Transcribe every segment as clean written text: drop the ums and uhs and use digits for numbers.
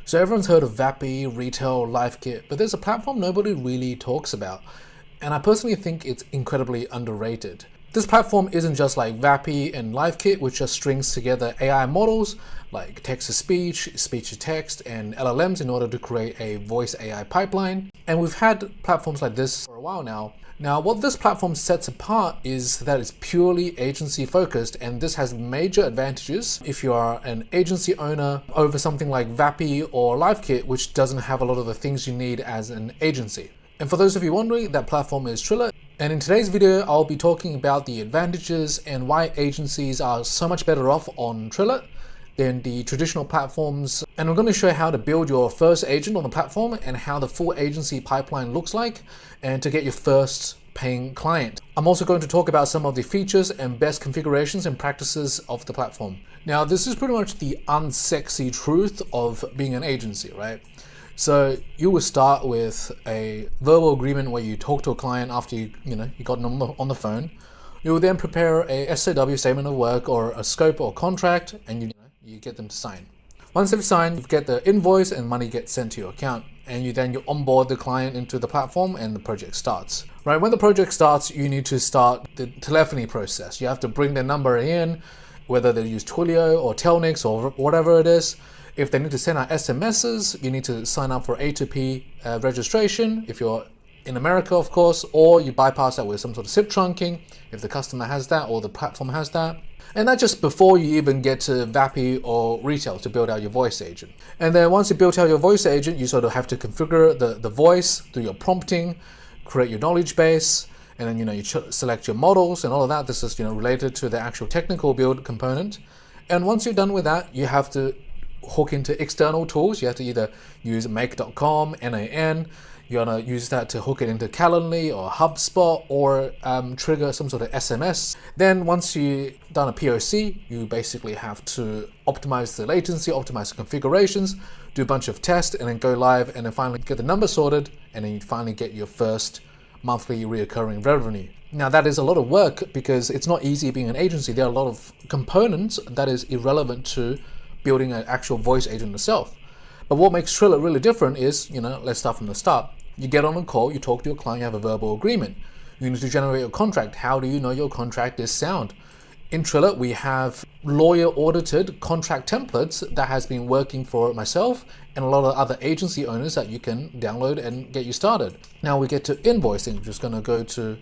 So everyone's heard of Vappy, Retail, LiveKit, but there's a platform nobody really talks about. And I personally think it's incredibly underrated. This platform isn't just like Vappy and LiveKit, which just strings together AI models like text-to-speech, speech-to-text, and LLMs in order to create a voice AI pipeline. And we've had platforms like this for a while now. Now, what this platform sets apart is that it's purely agency focused, and this has major advantages if you are an agency owner over something like Vappy or LiveKit, which doesn't have a lot of the things you need as an agency. And for those of you wondering, that platform is Trillet. And in today's video, I'll be talking about the advantages and why agencies are so much better off on Trillet than the traditional platforms. And I'm going to show you how to build your first agent on the platform and how the full agency pipeline looks like and to get your first paying client. I'm also going to talk about some of the features and best configurations and practices of the platform. Now, this is pretty much the unsexy truth of being an agency, right? So you will start with a verbal agreement where you talk to a client after you got them on the phone. You will then prepare a SOW, statement of work, or a scope or contract, and you get them to sign. Once they've signed, you get the invoice and money gets sent to your account, and you onboard the client into the platform and the project starts. Right, when the project starts, you need to start the telephony process. You have to bring their number in, whether they use Twilio or Telnix or whatever it is. If they need to send out SMSs, you need to sign up for A2P registration if you're in America, of course, or you bypass that with some sort of SIP trunking if the customer has that or the platform has that. And that's just before you even get to Vappy or Retail to build out your voice agent. And then once you built out your voice agent, you sort of have to configure the voice, do your prompting, create your knowledge base, and then you select your models and all of that. This is related to the actual technical build component. And once you're done with that, you have to hook into external tools. You have to either use make.com, NAN. You want to use that to hook it into Calendly or HubSpot or trigger some sort of SMS. Then once you've done a POC, you basically have to optimize the latency, optimize the configurations, do a bunch of tests, and then go live, and then finally get the numbers sorted, and then you finally get your first monthly recurring revenue. Now that is a lot of work because it's not easy being an agency. There are a lot of components that is irrelevant to building an actual voice agent itself. But what makes Trillet really different is, let's start from the start. You get on a call, you talk to your client, you have a verbal agreement. You need to generate a contract. How do you know your contract is sound? In Trillet, we have lawyer-audited contract templates that has been working for myself and a lot of other agency owners that you can download and get you started. Now we get to invoicing. We're just going to go to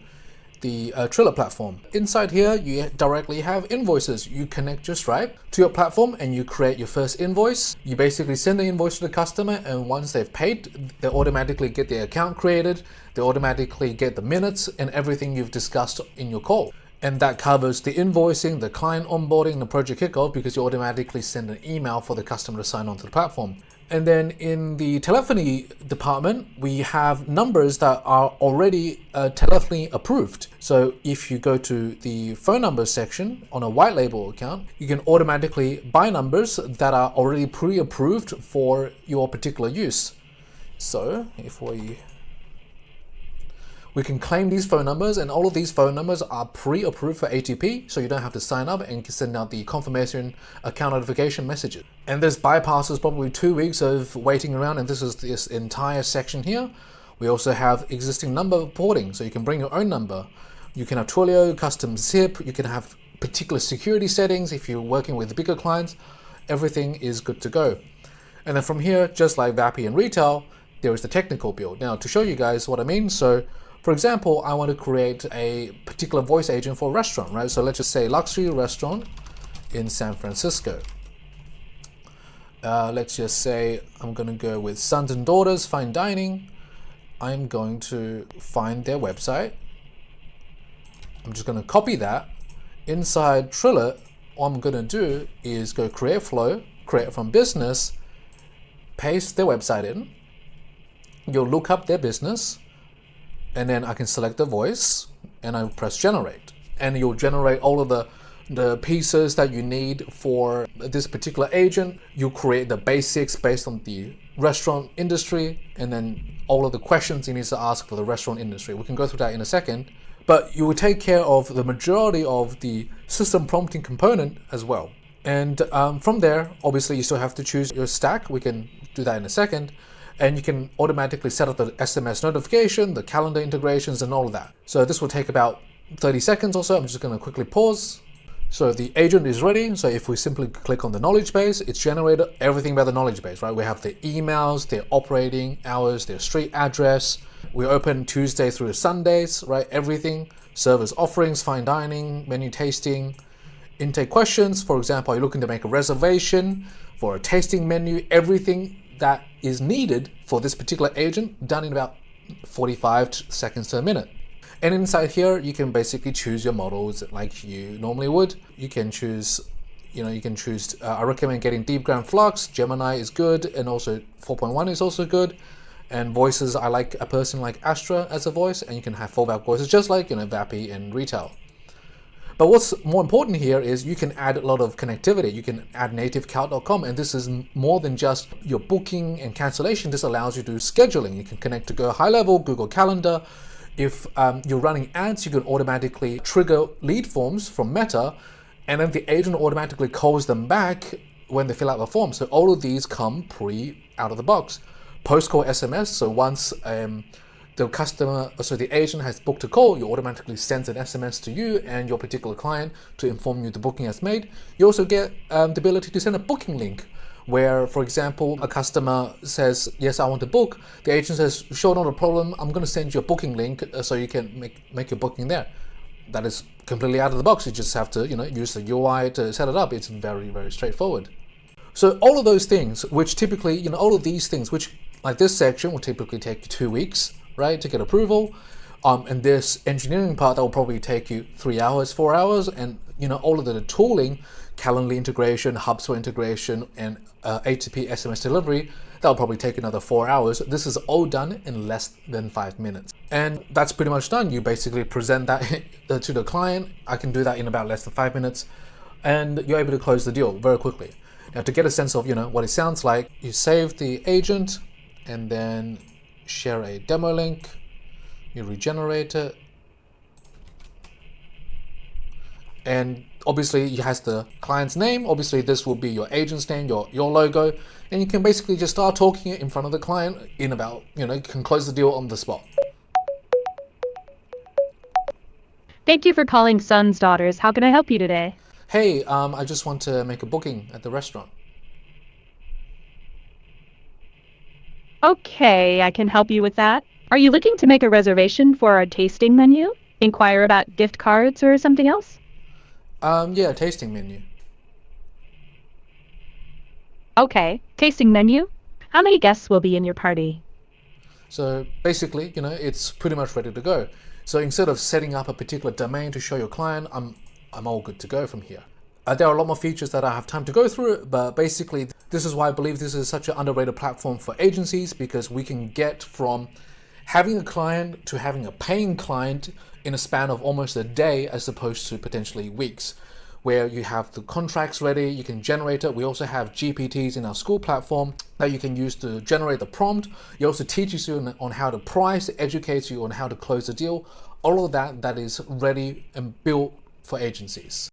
the Trillet platform. Inside here, you directly have invoices. You connect your Stripe to your platform and you create your first invoice. You basically send the invoice to the customer, and once they've paid, they automatically get their account created. They automatically get the minutes and everything you've discussed in your call. And that covers the invoicing, the client onboarding, the project kickoff, because you automatically send an email for the customer to sign on to the platform. And then in the telephony department, we have numbers that are already telephony approved. So if you go to the phone numbers section on a white label account, you can automatically buy numbers that are already pre-approved for your particular use. So if we can claim these phone numbers, and all of these phone numbers are pre-approved for ATP, so you don't have to sign up and send out the confirmation account notification messages. And this bypasses probably 2 weeks of waiting around, and this is this entire section here. We also have existing number porting, so you can bring your own number. You can have Twilio, custom zip, you can have particular security settings if you're working with bigger clients. Everything is good to go. And then from here, just like Vappy and Retail, there is the technical build. Now to show you guys what I mean, so for example, I want to create a particular voice agent for a restaurant, right? So let's just say luxury restaurant in San Francisco. Let's just say I'm going to go with Sons and Daughters Fine Dining. I'm going to find their website. I'm just going to copy that. Inside Trillet, all I'm going to do is go create flow, create from business, paste their website in. You'll look up their business, and then I can select the voice and I press generate, and you'll generate all of the pieces that you need for this particular agent. You create the basics based on the restaurant industry, and then all of the questions you need to ask for the restaurant industry. We can go through that in a second, but you will take care of the majority of the system prompting component as well. And from there, obviously you still have to choose your stack. We can do that in a second. And you can automatically set up the SMS notification, the calendar integrations, and all of that. So this will take about 30 seconds or so. I'm just going to quickly pause. So the agent is ready. So if we simply click on the knowledge base, it's generated everything about the knowledge base, right? We have their emails, their operating hours, their street address. We open Tuesday through Sundays, right? Everything. Service offerings, fine dining, menu tasting, intake questions. For example, are you looking to make a reservation for a tasting menu? Everything that is needed for this particular agent done in about 45 seconds to a minute. And inside here, you can basically choose your models like you normally would. You can choose, I recommend getting Deep Grand Flux, Gemini is good, and also 4.1 is also good. And voices, I like a person like Astra as a voice, and you can have fallback voices just like, Vappy and Retail. But what's more important here is you can add a lot of connectivity. You can add nativeCalc.com, and this is more than just your booking and cancellation. This allows you to do scheduling. You can connect to Go High Level, Google Calendar. If you're running ads, you can automatically trigger lead forms from Meta, and then the agent automatically calls them back when they fill out the form. So all of these come out of the box. Post-call SMS, so once the agent has booked a call, you automatically send an SMS to you and your particular client to inform you the booking has made. You also get the ability to send a booking link where, for example, a customer says, yes, I want to book. The agent says, sure, not a problem. I'm going to send you a booking link so you can make your booking there. That is completely out of the box. You just have to, use the UI to set it up. It's very, very straightforward. So all of those things, which typically, all of these things, which like this section will typically take you 2 weeks, right, to get approval. And this engineering part, that will probably take you 3 hours, 4 hours. And, all of the tooling, Calendly integration, HubSpot integration, and A2P SMS delivery, that'll probably take another 4 hours. This is all done in less than 5 minutes. And that's pretty much done. You basically present that to the client. I can do that in about less than 5 minutes. And you're able to close the deal very quickly. Now, to get a sense of, what it sounds like, you save the agent and then share a demo link. You regenerate it. And obviously it has the client's name. Obviously this will be your agent's name, your logo. And you can basically just start talking it in front of the client in about, you can close the deal on the spot. Thank you for calling Sons Daughters. How can I help you today? Hey, I just want to make a booking at the restaurant. Okay, I can help you with that. Are you looking to make a reservation for our tasting menu? Inquire about gift cards or something else? Yeah, tasting menu. Okay, tasting menu. How many guests will be in your party? So basically, it's pretty much ready to go. So instead of setting up a particular domain to show your client, I'm all good to go from here. There are a lot more features that I have time to go through, but basically this is why I believe this is such an underrated platform for agencies, because we can get from having a client to having a paying client in a span of almost a day, as opposed to potentially weeks, where you have the contracts ready, you can generate it. We also have GPTs in our school platform that you can use to generate the prompt. It also teaches you on how to price, educates you on how to close the deal. All of that is ready and built for agencies.